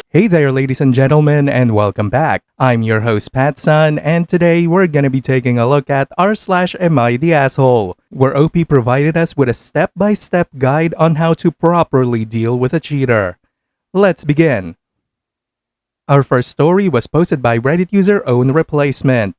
Hey there, ladies and gentlemen, and welcome back. I'm your host, Patsun, and today we're gonna be taking a look at r/Am I the Asshole, where OP provided us with a step-by-step guide on how to properly deal with a cheater. Let's begin. Our first story was posted by Reddit user Own Replacement.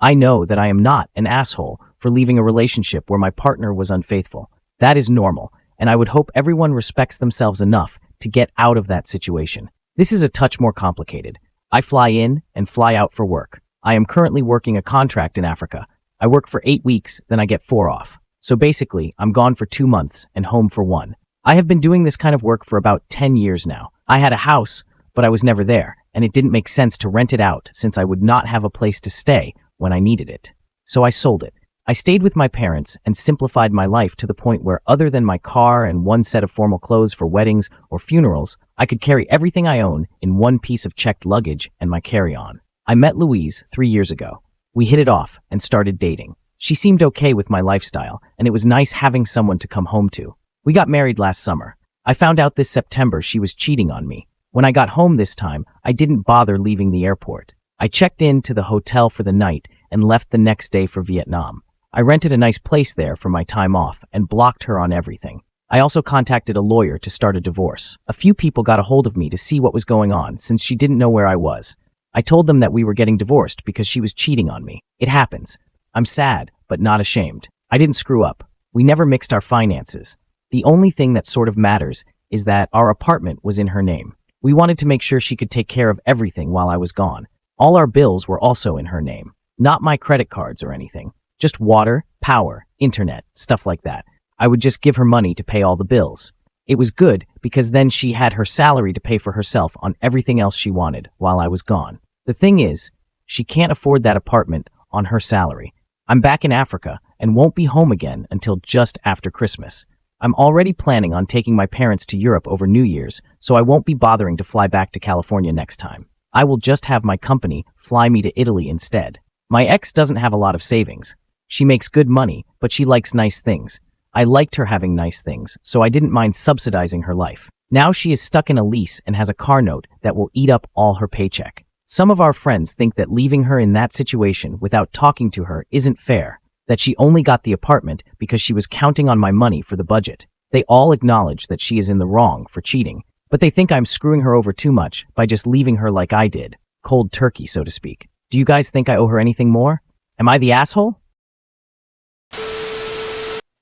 I know that I am not an asshole for leaving a relationship where my partner was unfaithful. That is normal, and I would hope everyone respects themselves enough to get out of that situation. This is a touch more complicated. I fly in and fly out for work. I am currently working a contract in Africa. I work for 8 weeks, then I get 4 off. So basically, I'm gone for 2 months and home for 1. I have been doing this kind of work for about 10 years now. I had a house, but I was never there, and it didn't make sense to rent it out since I would not have a place to stay when I needed it. So I sold it. I stayed with my parents and simplified my life to the point where, other than my car and 1 set of formal clothes for weddings or funerals, I could carry everything I own in 1 piece of checked luggage and my carry-on. I met Louise 3 years ago. We hit it off and started dating. She seemed okay with my lifestyle, and it was nice having someone to come home to. We got married last summer. I found out this September she was cheating on me. When I got home this time, I didn't bother leaving the airport. I checked in to the hotel for the night and left the next day for Vietnam. I rented a nice place there for my time off and blocked her on everything. I also contacted a lawyer to start a divorce. A few people got a hold of me to see what was going on since she didn't know where I was. I told them that we were getting divorced because she was cheating on me. It happens. I'm sad, but not ashamed. I didn't screw up. We never mixed our finances. The only thing that sort of matters is that our apartment was in her name. We wanted to make sure she could take care of everything while I was gone. All our bills were also in her name. Not my credit cards or anything. Just water, power, internet, stuff like that. I would just give her money to pay all the bills. It was good because then she had her salary to pay for herself on everything else she wanted while I was gone. The thing is, she can't afford that apartment on her salary. I'm back in Africa and won't be home again until just after Christmas. I'm already planning on taking my parents to Europe over New Year's, so I won't be bothering to fly back to California next time. I will just have my company fly me to Italy instead. My ex doesn't have a lot of savings. She makes good money, but she likes nice things. I liked her having nice things, so I didn't mind subsidizing her life. Now she is stuck in a lease and has a car note that will eat up all her paycheck. Some of our friends think that leaving her in that situation without talking to her isn't fair, that she only got the apartment because she was counting on my money for the budget. They all acknowledge that she is in the wrong for cheating, but they think I'm screwing her over too much by just leaving her like I did, cold turkey, so to speak. Do you guys think I owe her anything more? Am I the asshole?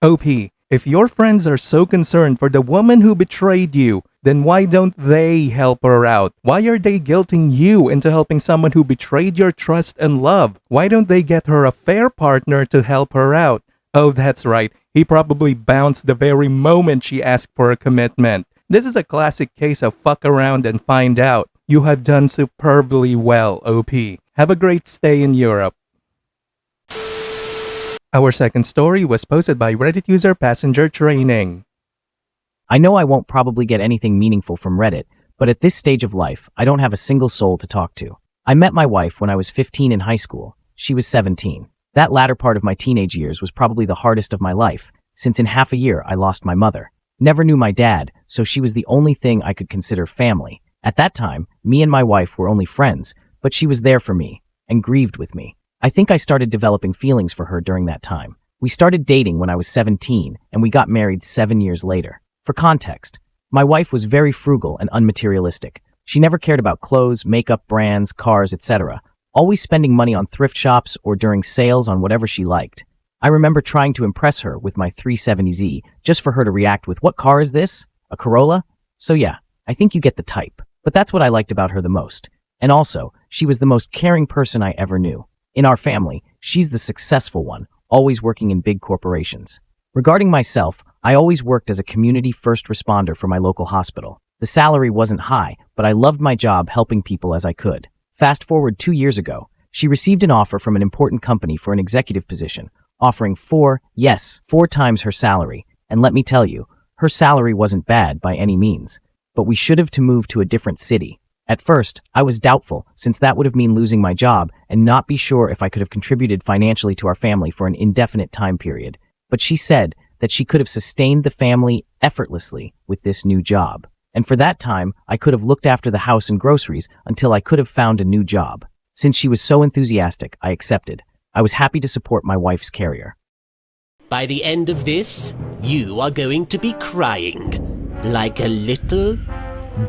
OP, if your friends are so concerned for the woman who betrayed you, then why don't they help her out? Why are they guilting you into helping someone who betrayed your trust and love? Why don't they get her a fair partner to help her out? Oh, that's right. He probably bounced the very moment she asked for a commitment. This is a classic case of fuck around and find out. You have done superbly well, OP. Have a great stay in Europe. Our second story was posted by Reddit user Passenger Training. I know I won't probably get anything meaningful from Reddit, but at this stage of life, I don't have a single soul to talk to. I met my wife when I was 15 in high school. She was 17. That latter part of my teenage years was probably the hardest of my life, since in half a year I lost my mother. Never knew my dad, so she was the only thing I could consider family. At that time, me and my wife were only friends, but she was there for me and grieved with me. I think I started developing feelings for her during that time. We started dating when I was 17, and we got married 7 years later. For context, my wife was very frugal and unmaterialistic. She never cared about clothes, makeup, brands, cars, etc., always spending money on thrift shops or during sales on whatever she liked. I remember trying to impress her with my 370Z just for her to react with, "What car is this? A Corolla?" So yeah, I think you get the type. But that's what I liked about her the most. And also, she was the most caring person I ever knew. In our family, she's the successful one, always working in big corporations. Regarding myself, I always worked as a community first responder for my local hospital. The salary wasn't high, but I loved my job helping people as I could. Fast forward 2 years ago, she received an offer from an important company for an executive position, offering 4 times her salary. And let me tell you, her salary wasn't bad by any means, but we should have to move to a different city. At first, I was doubtful, since that would have meant losing my job and not be sure if I could have contributed financially to our family for an indefinite time period. But she said that she could have sustained the family effortlessly with this new job. And for that time, I could have looked after the house and groceries until I could have found a new job. Since she was so enthusiastic, I accepted. I was happy to support my wife's career. By the end of this, you are going to be crying like a little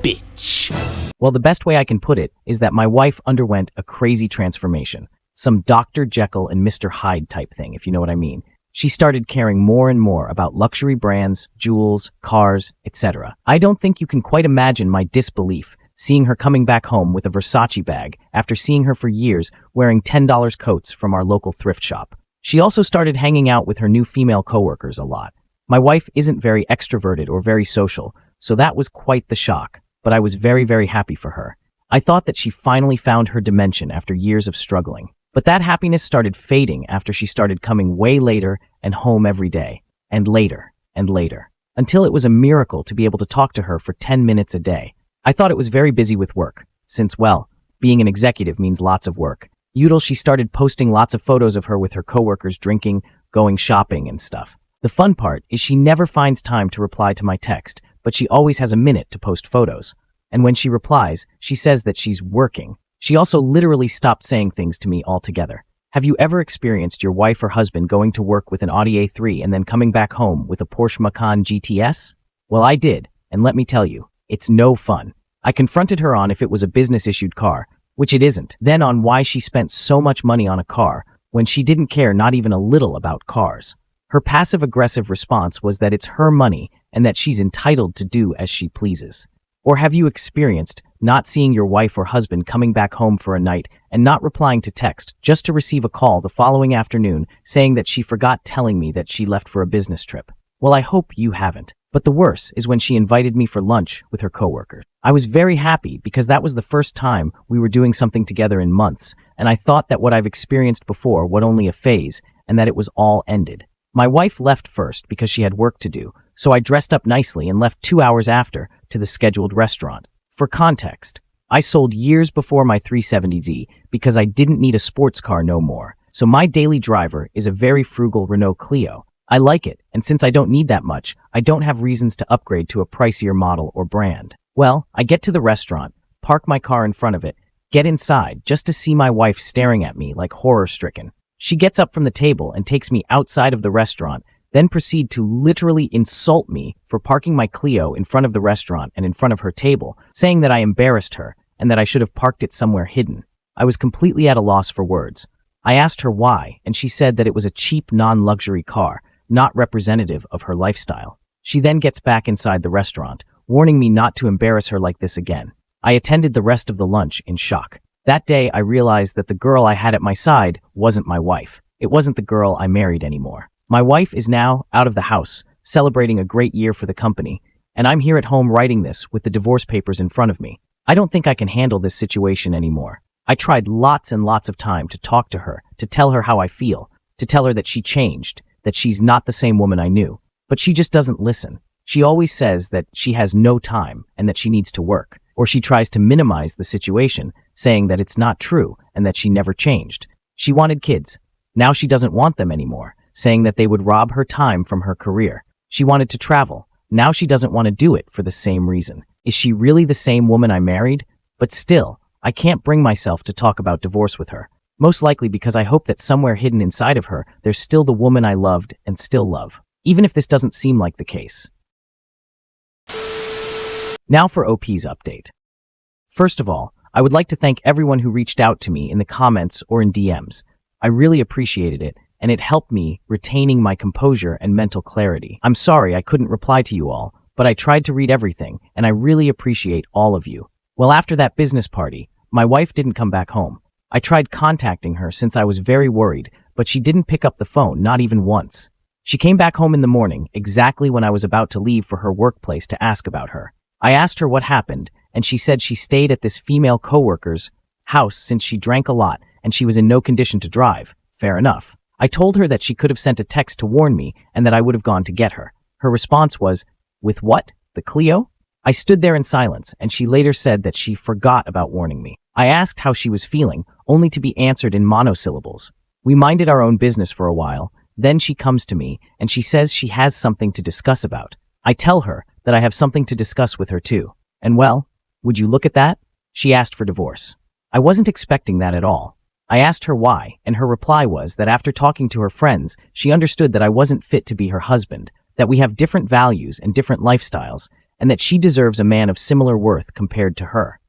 bitch. Well, the best way I can put it is that my wife underwent a crazy transformation. Some Dr. Jekyll and Mr. Hyde type thing, if you know what I mean. She started caring more and more about luxury brands, jewels, cars, etc. I don't think you can quite imagine my disbelief seeing her coming back home with a Versace bag after seeing her for years wearing $10 coats from our local thrift shop. She also started hanging out with her new female coworkers a lot. My wife isn't very extroverted or very social, so that was quite the shock, but I was very, very happy for her. I thought that she finally found her dimension after years of struggling. But that happiness started fading after she started coming way later and home every day, and later, until it was a miracle to be able to talk to her for 10 minutes a day. I thought it was very busy with work, since, well, being an executive means lots of work. She started posting lots of photos of her with her coworkers drinking, going shopping and stuff. The fun part is she never finds time to reply to my text, but she always has a minute to post photos. And when she replies, she says that she's working. She also literally stopped saying things to me altogether. Have you ever experienced your wife or husband going to work with an Audi A3 and then coming back home with a Porsche Macan GTS? Well, I did, and let me tell you, it's no fun. I confronted her on if it was a business-issued car, which it isn't, then on why she spent so much money on a car when she didn't care not even a little about cars. Her passive-aggressive response was that it's her money and that she's entitled to do as she pleases. Or have you experienced not seeing your wife or husband coming back home for a night and not replying to text just to receive a call the following afternoon saying that she forgot telling me that she left for a business trip? Well, I hope you haven't. But the worst is when she invited me for lunch with her coworkers. I was very happy because that was the first time we were doing something together in months, and I thought that what I've experienced before was only a phase and that it was all ended. My wife left first because she had work to do, so I dressed up nicely and left 2 hours after to the scheduled restaurant. For context, I sold years before my 370Z because I didn't need a sports car no more, so my daily driver is a very frugal Renault Clio. I like it, and since I don't need that much, I don't have reasons to upgrade to a pricier model or brand. Well, I get to the restaurant, park my car in front of it, get inside just to see my wife staring at me like horror-stricken. She gets up from the table and takes me outside of the restaurant, then proceed to literally insult me for parking my Clio in front of the restaurant and in front of her table, saying that I embarrassed her and that I should have parked it somewhere hidden. I was completely at a loss for words. I asked her why, and she said that it was a cheap non-luxury car, not representative of her lifestyle. She then gets back inside the restaurant, warning me not to embarrass her like this again. I attended the rest of the lunch in shock. That day, I realized that the girl I had at my side wasn't my wife. It wasn't the girl I married anymore. My wife is now out of the house, celebrating a great year for the company, and I'm here at home writing this with the divorce papers in front of me. I don't think I can handle this situation anymore. I tried lots and lots of time to talk to her, to tell her how I feel, to tell her that she changed, that she's not the same woman I knew. But she just doesn't listen. She always says that she has no time and that she needs to work. Or she tries to minimize the situation, saying that it's not true and that she never changed. She wanted kids. Now she doesn't want them anymore, saying that they would rob her time from her career. She wanted to travel. Now she doesn't want to do it for the same reason. Is she really the same woman I married? But still, I can't bring myself to talk about divorce with her. Most likely because I hope that somewhere hidden inside of her, there's still the woman I loved and still love, even if this doesn't seem like the case. Now for OP's update. First of all, I would like to thank everyone who reached out to me in the comments or in DMs. I really appreciated it, and it helped me retaining my composure and mental clarity. I'm sorry I couldn't reply to you all, but I tried to read everything, and I really appreciate all of you. Well, after that business party, my wife didn't come back home. I tried contacting her since I was very worried, but she didn't pick up the phone, not even once. She came back home in the morning, exactly when I was about to leave for her workplace to ask about her. I asked her what happened, and she said she stayed at this female coworker's house since she drank a lot and she was in no condition to drive. Fair enough. I told her that she could have sent a text to warn me and that I would have gone to get her. Her response was, "With what? The Clio?" I stood there in silence, and she later said that she forgot about warning me. I asked how she was feeling, only to be answered in monosyllables. We minded our own business for a while. Then she comes to me, and she says she has something to discuss about. I tell her that I have something to discuss with her too. And well, would you look at that? She asked for divorce. I wasn't expecting that at all. I asked her why, and her reply was that after talking to her friends, she understood that I wasn't fit to be her husband, that we have different values and different lifestyles, and that she deserves a man of similar worth compared to her.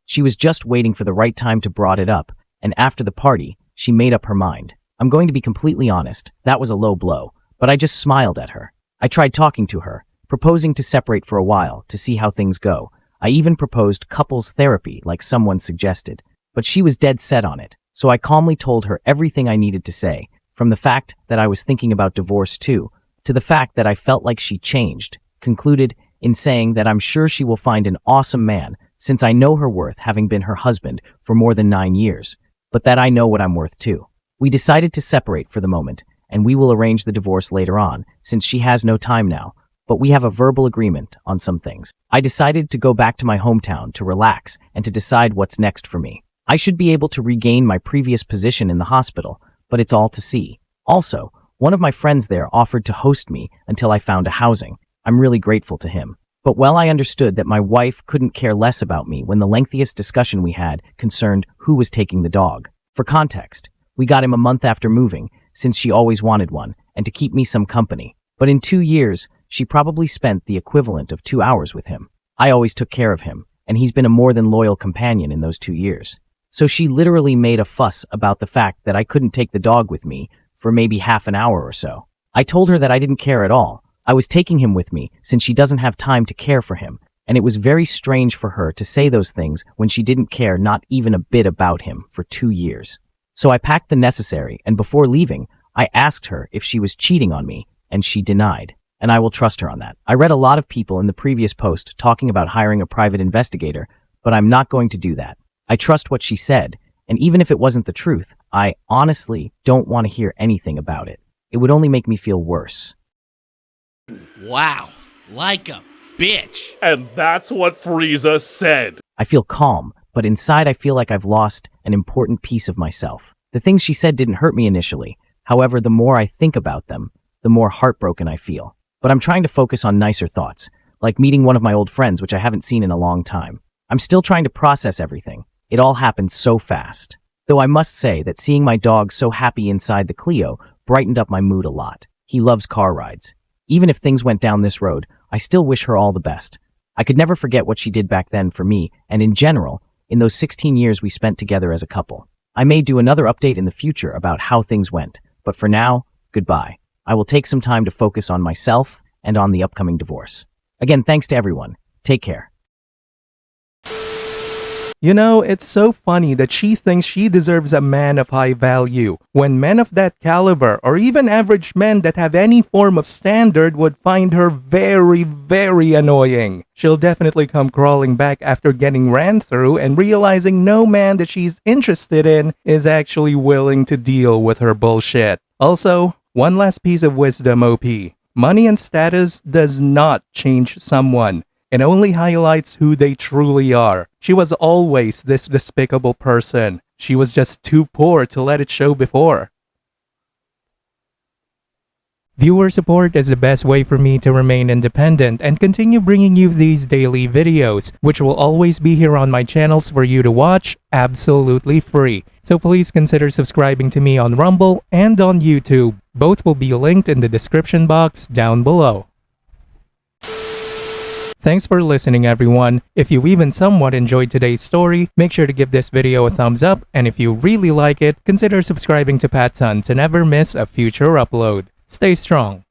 She was just waiting for the right time to brought it up, and after the party, she made up her mind. I'm going to be completely honest, that was a low blow, but I just smiled at her. I tried talking to her, proposing to separate for a while to see how things go. I even proposed couples therapy like someone suggested, but she was dead set on it. So I calmly told her everything I needed to say, from the fact that I was thinking about divorce too, to the fact that I felt like she changed, concluded in saying that I'm sure she will find an awesome man since I know her worth having been her husband for more than 9 years, but that I know what I'm worth too. We decided to separate for the moment, and we will arrange the divorce later on since she has no time now, but we have a verbal agreement on some things. I decided to go back to my hometown to relax and to decide what's next for me. I should be able to regain my previous position in the hospital, but it's all to see. Also, one of my friends there offered to host me until I found a housing. I'm really grateful to him. But well, I understood that my wife couldn't care less about me when the lengthiest discussion we had concerned who was taking the dog. For context, we got him a month after moving, since she always wanted one, and to keep me some company. But in 2 years, she probably spent the equivalent of 2 hours with him. I always took care of him, and he's been a more than loyal companion in those 2 years. So she literally made a fuss about the fact that I couldn't take the dog with me for maybe half an hour or so. I told her that I didn't care at all. I was taking him with me since she doesn't have time to care for him, and it was very strange for her to say those things when she didn't care not even a bit about him for 2 years. So I packed the necessary, and before leaving, I asked her if she was cheating on me, and she denied. And I will trust her on that. I read a lot of people in the previous post talking about hiring a private investigator, but I'm not going to do that. I trust what she said, and even if it wasn't the truth, I honestly don't want to hear anything about it. It would only make me feel worse. Wow, like a bitch. And that's what Frieza said. I feel calm, but inside I feel like I've lost an important piece of myself. The things she said didn't hurt me initially. However, the more I think about them, the more heartbroken I feel. But I'm trying to focus on nicer thoughts, like meeting one of my old friends which I haven't seen in a long time. I'm still trying to process everything. It all happened so fast. Though I must say that seeing my dog so happy inside the Clio brightened up my mood a lot. He loves car rides. Even if things went down this road, I still wish her all the best. I could never forget what she did back then for me, and in general, in those 16 years we spent together as a couple. I may do another update in the future about how things went, but for now, goodbye. I will take some time to focus on myself and on the upcoming divorce. Again, thanks to everyone. Take care. You know, it's so funny that she thinks she deserves a man of high value, when men of that caliber, or even average men that have any form of standard, would find her very, very annoying. She'll definitely come crawling back after getting ran through and realizing no man that she's interested in is actually willing to deal with her bullshit. Also, one last piece of wisdom, OP. Money and status does not change someone. It only highlights who they truly are. She was always this despicable person. She was just too poor to let it show before. Viewer support is the best way for me to remain independent and continue bringing you these daily videos, which will always be here on my channels for you to watch absolutely free. So please consider subscribing to me on Rumble and on YouTube. Both will be linked in the description box down below. Thanks for listening, everyone. If you even somewhat enjoyed today's story, make sure to give this video a thumbs up, and if you really like it, consider subscribing to PattSun to never miss a future upload. Stay strong.